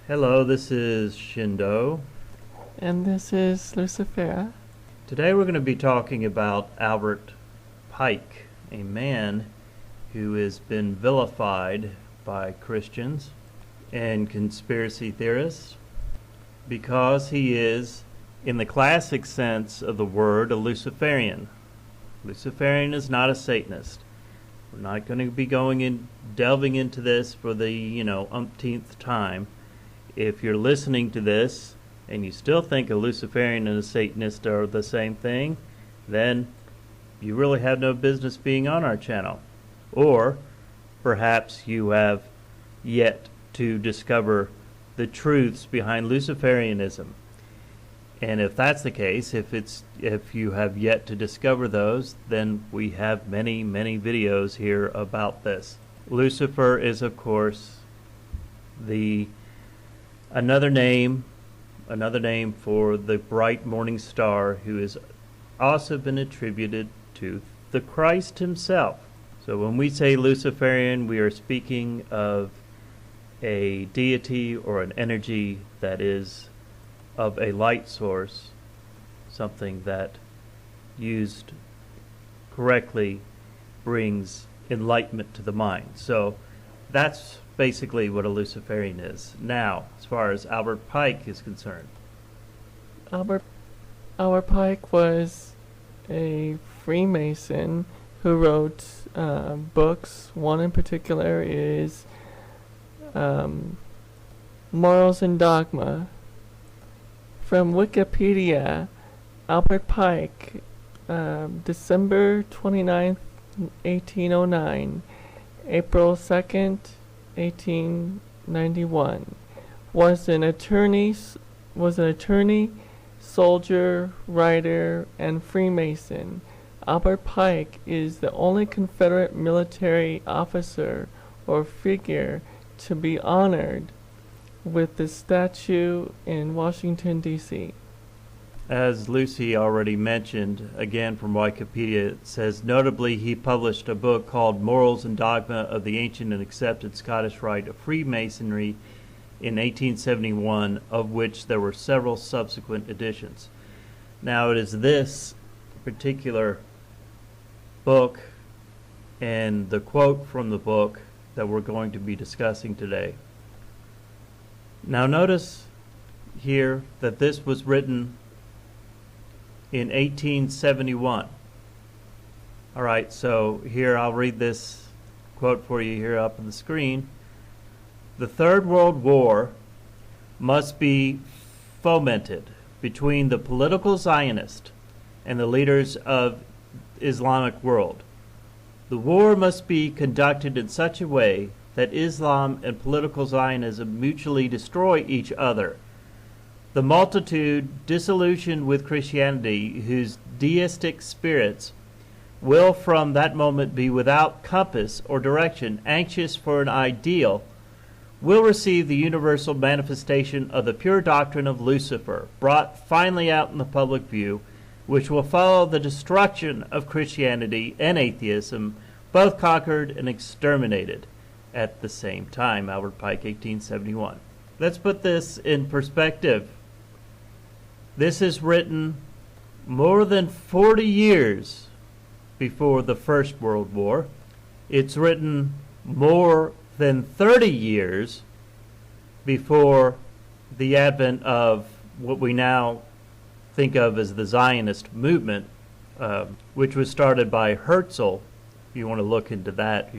Hello, this is Shindo. And this is Lucifera. Today we're going to be talking about Albert Pike, a man who has been vilified by Christians and conspiracy theorists because he is, in the classic sense of the word, a Luciferian. Luciferian is not a Satanist. We're not going to be delving into this for the, umpteenth time. If you're listening to this and you still think a Luciferian and a Satanist are the same thing, then you really have no business being on our channel. Or perhaps you have yet to discover the truths behind Luciferianism. And if that's the case, if you have yet to discover those, then we have many, many videos here about this. Lucifer is, of course, another name for the bright morning star who has also been attributed to the Christ himself. So when we say Luciferian, we are speaking of a deity or an energy that is of a light source, something that used correctly brings enlightenment to the mind. So that's basically what a Luciferian is. Now, as far as Albert Pike is concerned. Albert Pike was a Freemason who wrote books. One in particular is Morals and Dogma. From Wikipedia, Albert Pike, December 29th, 1809, April 2nd, 1891, was an attorney, soldier, writer, and Freemason. Albert Pike is the only Confederate military officer or figure to be honored with the statue in Washington, D.C. As Lucy already mentioned, again from Wikipedia, it says, notably he published a book called Morals and Dogma of the Ancient and Accepted Scottish Rite of Freemasonry in 1871, of which there were several subsequent editions. Now it is this particular book and the quote from the book that we're going to be discussing today. Now notice here that this was written in 1871. All right, so here I'll read this quote for you here up on the screen. The Third World War must be fomented between the political Zionist and the leaders of Islamic world. The war must be conducted in such a way that Islam and political Zionism mutually destroy each other. The multitude, disillusioned with Christianity, whose deistic spirits will from that moment be without compass or direction, anxious for an ideal, will receive the universal manifestation of the pure doctrine of Lucifer, brought finally out in the public view, which will follow the destruction of Christianity and atheism, both conquered and exterminated at the same time. Albert Pike, 1871. Let's put this in perspective. This is written more than 40 years before the First World War. It's written more than 30 years before the advent of what we now think of as the Zionist movement, which was started by Herzl. If you want to look into that,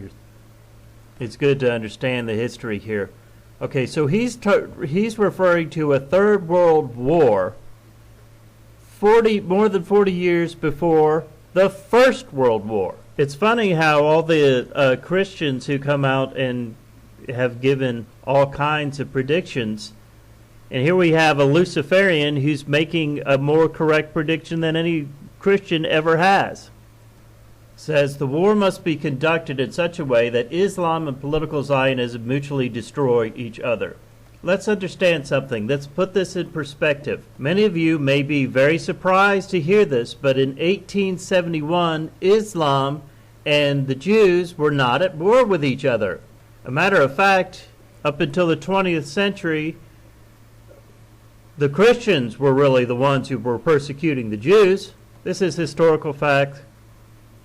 it's good to understand the history here. Okay, so he's referring to a Third World War more than 40 years before the First World War. It's funny how all the Christians who come out and have given all kinds of predictions, and here we have a Luciferian who's making a more correct prediction than any Christian ever has. Says the war must be conducted in such a way that Islam and political Zionism mutually destroy each other. Let's understand something. Let's put this in perspective. Many of you may be very surprised to hear this, but in 1871, Islam and the Jews were not at war with each other. A matter of fact, up until the 20th century, The Christians were really the ones who were persecuting the Jews. This is historical fact.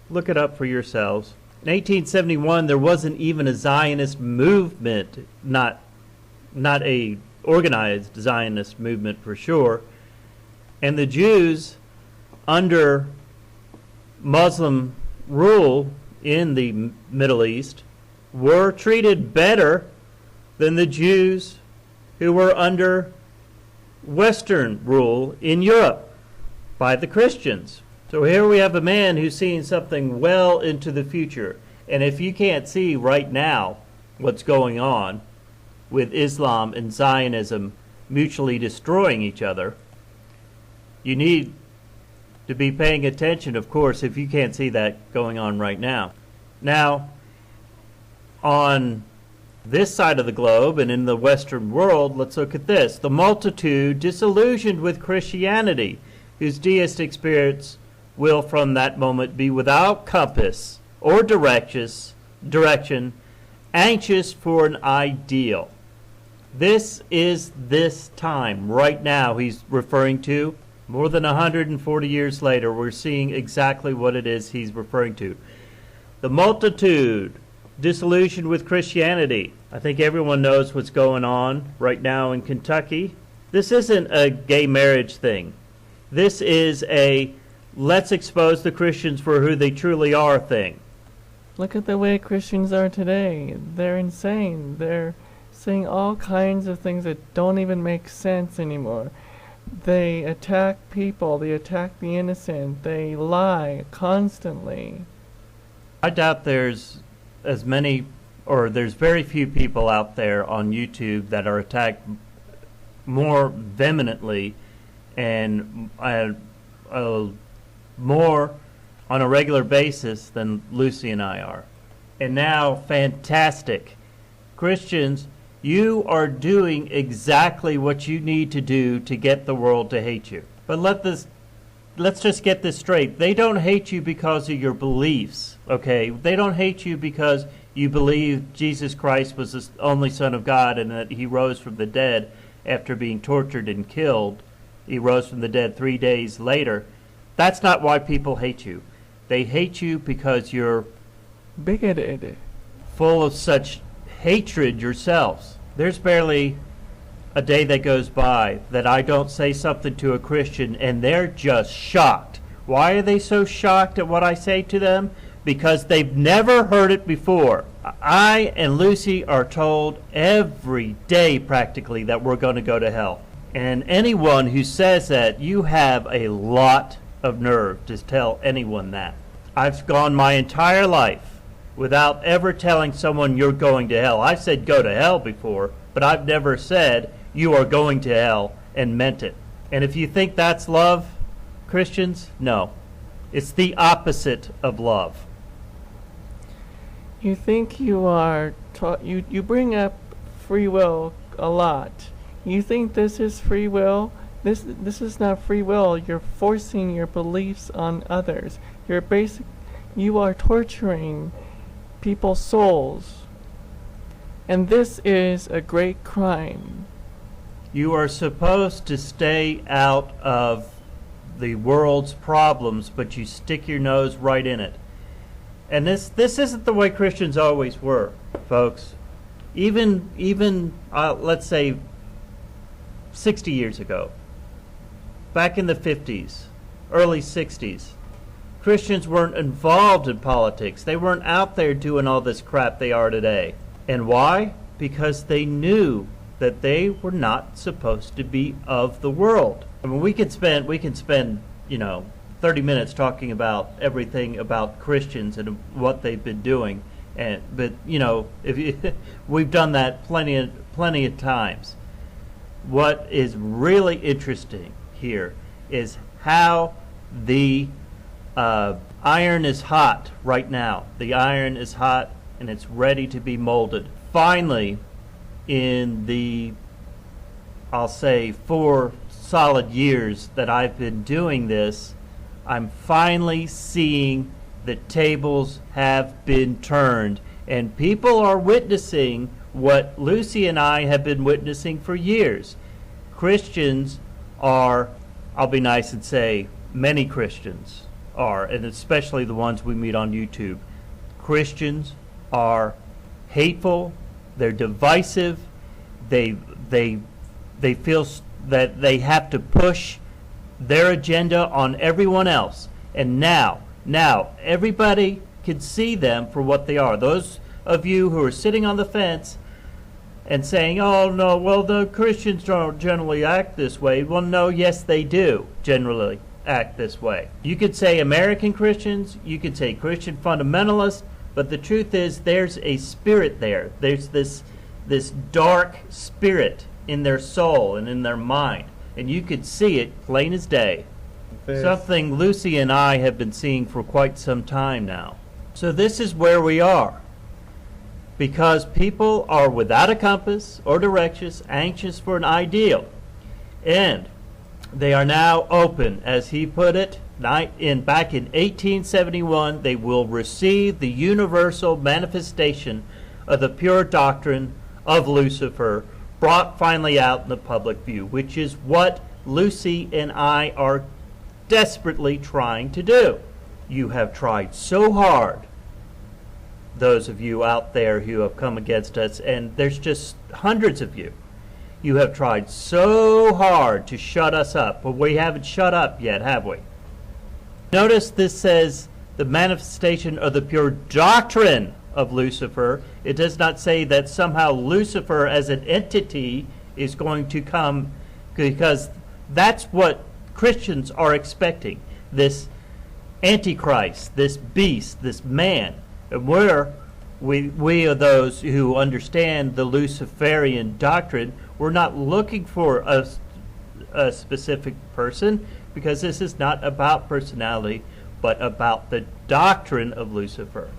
Look it up for yourselves. In 1871, there wasn't even a Zionist movement, not a organized Zionist movement for sure. And the Jews, under Muslim rule in the Middle East, were treated better than the Jews who were under Western rule in Europe by the Christians. So here we have a man who's seeing something well into the future. And if you can't see right now what's going on with Islam and Zionism mutually destroying each other, you need to be paying attention, of course, if you can't see that going on right now. Now, on this side of the globe and in the Western world, let's look at this. The multitude disillusioned with Christianity, whose deistic spirits will from that moment be without compass or direction, anxious for an ideal. This is this time right now he's referring to. More than 140 years later, we're seeing exactly what it is he's referring to. The multitude disillusioned with Christianity. I think everyone knows what's going on right now in Kentucky. This isn't a gay marriage thing. This is a let's expose the Christians for who they truly are thing. Look at the way Christians are today. They're insane. They're saying all kinds of things that don't even make sense anymore. They attack people. They attack the innocent. They lie constantly. I doubt there's as many, or there's very few people out there on YouTube that are attacked more vehemently and more on a regular basis than Lucy and I are. And now, fantastic. Christians, you are doing exactly what you need to do to get the world to hate you. But let's just get this straight. They don't hate you because of your beliefs, okay? They don't hate you because you believe Jesus Christ was the only Son of God and that he rose from the dead after being tortured and killed. He rose from the dead 3 days later. That's not why people hate you. They hate you because you're bigoted, full of such hatred yourselves. There's barely a day that goes by that I don't say something to a Christian and they're just shocked. Why are they so shocked at what I say to them? Because they've never heard it before. I and Lucy are told every day practically that we're going to go to hell. And anyone who says that, you have a lot of nerve to tell anyone that. I've gone my entire life without ever telling someone you're going to hell. I've said go to hell before, but I've never said you are going to hell and meant it. And if you think that's love, Christians, no. It's the opposite of love. You think you are you bring up free will a lot. You think this is free will? This is not free will. You're forcing your beliefs on others. You are torturing people's souls. And this is a great crime. You are supposed to stay out of the world's problems, but you stick your nose right in it. And this isn't the way Christians always were, folks. Even let's say 60 years ago, back in the 50s, early 60s, Christians weren't involved in politics. They weren't out there doing all this crap they are today. And why? Because they knew that they were not supposed to be of the world. I mean, we can spend 30 minutes talking about everything about Christians and what they've been doing, but we've done that plenty of times. What is really interesting here is how the iron is hot right now. The iron is hot and it's ready to be molded. Finally, in the, I'll say, 4 solid years that I've been doing this, I'm finally seeing the tables have been turned, and people are witnessing what Lucy and I have been witnessing for years. Christians are, I'll be nice and say, many Christians are, and especially the ones we meet on YouTube. Christians are hateful, they're divisive, they feel that they have to push their agenda on everyone else. And now everybody can see them for what they are. Those of you who are sitting on the fence and saying, oh no, well, the Christians don't generally act this way. Well, no, yes, they do generally act this way. You could say American Christians, you could say Christian fundamentalists, but the truth is there's a spirit there. There's this dark spirit in their soul and in their mind, and you could see it plain as day. Something Lucy and I have been seeing for quite some time now. So this is where we are. Because people are without a compass or directions, anxious for an ideal. And they are now open, as he put it, back in 1871, they will receive the universal manifestation of the pure doctrine of Lucifer, brought finally out in the public view, which is what Lucy and I are desperately trying to do. You have tried so hard, those of you out there who have come against us, and there's just hundreds of you. You have tried so hard to shut us up, but we haven't shut up yet, have we? Notice this says the manifestation of the pure doctrine of Lucifer. It does not say that somehow Lucifer as an entity is going to come, because that's what Christians are expecting. This Antichrist, this beast, this man. And we are those who understand the Luciferian doctrine. We're not looking for a specific person, because this is not about personality, but about the doctrine of Lucifer.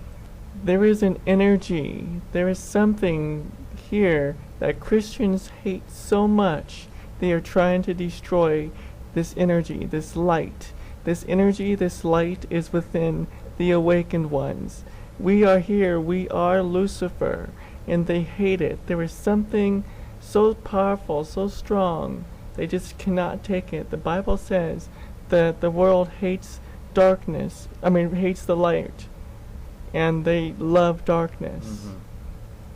There is an energy, there is something here that Christians hate so much. They are trying to destroy this energy, this light. This energy, this light is within the awakened ones. We are here, we are Lucifer, and they hate it. There is something so powerful, so strong, they just cannot take it. The Bible says that the world hates hates the light, and they love darkness. Mm-hmm.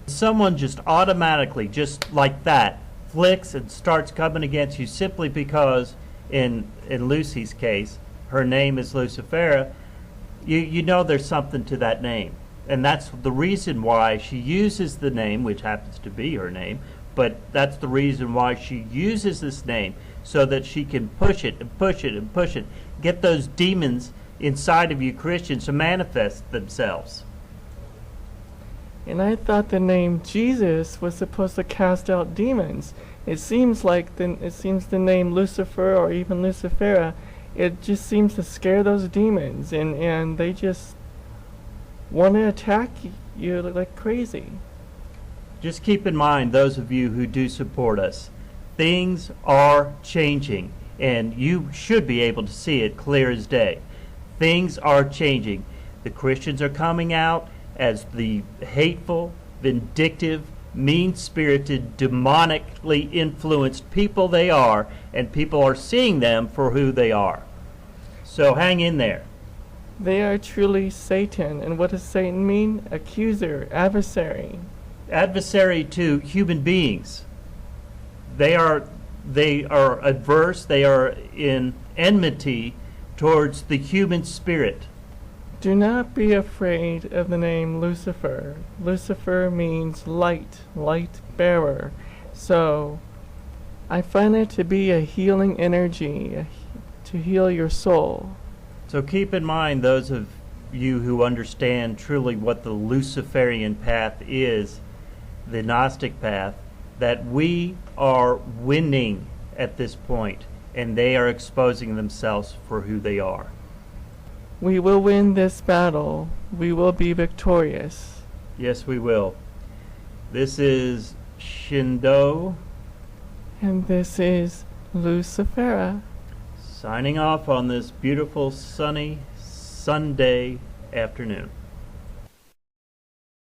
Someone just automatically, just like that, flicks and starts coming against you simply because, in Lucy's case, her name is Lucifera. You know there's something to that name. And that's the reason why she uses the name, which happens to be her name, but that's the reason why she uses this name, so that she can push it and push it and push it, get those demons inside of you Christians to manifest themselves. And I thought the name Jesus was supposed to cast out demons. It seems the name Lucifer or even Lucifera, it just seems to scare those demons, and they just want to attack you like crazy. Just keep in mind, those of you who do support us, things are changing, and you should be able to see it clear as day. Things are changing. The Christians are coming out as the hateful, vindictive, mean-spirited, demonically influenced people they are, and people are seeing them for who they are. So hang in there. They are truly Satan. And what does Satan mean? Accuser, adversary. Adversary to human beings. They are adverse, they are in enmity towards the human spirit. Do not be afraid of the name Lucifer. Lucifer means light, light bearer. So I find it to be a healing energy, to heal your soul. So keep in mind, those of you who understand truly what the Luciferian path is, the Gnostic path, that we are winning at this point, and they are exposing themselves for who they are. We will win this battle. We will be victorious. Yes, we will. This is Shindo. And this is Lucifera. Signing off on this beautiful sunny Sunday afternoon.